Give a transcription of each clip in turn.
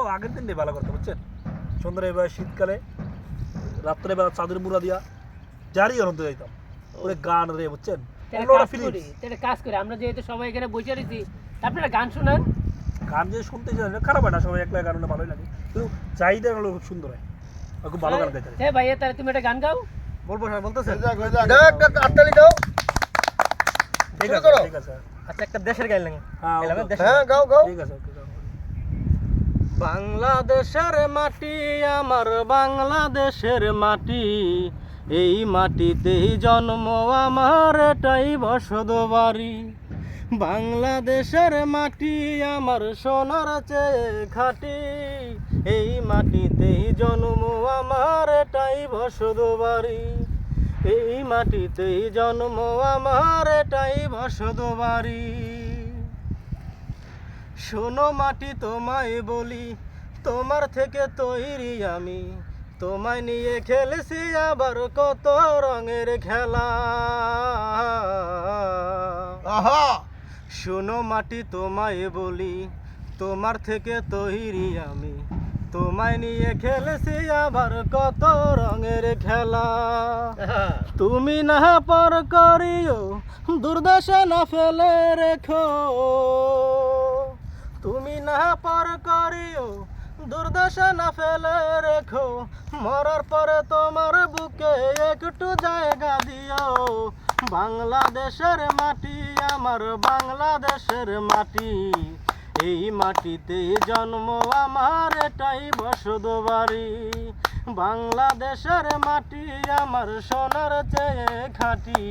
আগের দিন ভালো করতে বুঝছেন সুন্দর এবার শীতকালে রাত্রে বেলা চাঁদের মুড়া দিয়া জারি অনন্ত যাইতাম ওরে গান রে বুঝছেন তাহলে কাজ করে আমরা যেহেতু সবাই এখানে বসে রয়েছি আপনারা গান শোনান গান যে শুনতে চাই না খারাপ হয় না সবাই একলা গান ভালোই লাগে কিন্তু চাহিদা হলো খুব সুন্দর হয় আর খুব ভালো গান গাইতে হ্যাঁ ভাইয়া তাহলে তুমি একটা গান গাও বলবো স্যার বলতেছেন আটতালি দাও ঠিক আছে ঠিক আছে আচ্ছা একটা দেশের গান লাগে হ্যাঁ গাও গাও ঠিক আছে ওকে বাংলাদেশের মাটি আমার বাংলাদেশের মাটি এই মাটিতেই জন্ম আমার এটাই বসত বাড়ি বাংলাদেশের মাটি আমার সোনার চেয়ে খাঁটি এই মাটিতেই জন্ম আমার এটাই বসত বাড়ি এই মাটিতেই জন্ম আমার এটাই বসত বাড়ি শোনো মাটি তোমায় বলি তোমার থেকে তৈরি আমি তোমায় নিয়ে খেলেছি আবার কত রঙের খেলা শোনো মাটি তোমায় বলি তোমার থেকে তৈরি আমি তোমায় নিয়ে খেলেছি আবার কত রঙের খেলা তুমি না পর করিও দুর্দশা না ফেলে রেখো তুমি না পর করিও দুর্দশা না ফেলে রেখো মরার পরে তোমার বুকে একটু জায়গা দিও বাংলাদেশের মাটি আমার বাংলাদেশের মাটি এই মাটিতে জন্ম আমার এটাই বসত বাড়ি বাংলাদেশের মাটি আমার সোনার চেয়ে খাঁটি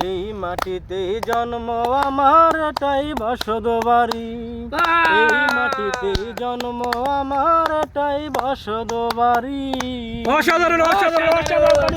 এই মাটিতে জন্ম আমার এটাই বসত বাড়ি এই মাটিতে জন্ম আমার এটাই বসত বাড়ি অসাধারণ অসাধারণ অসাধারণ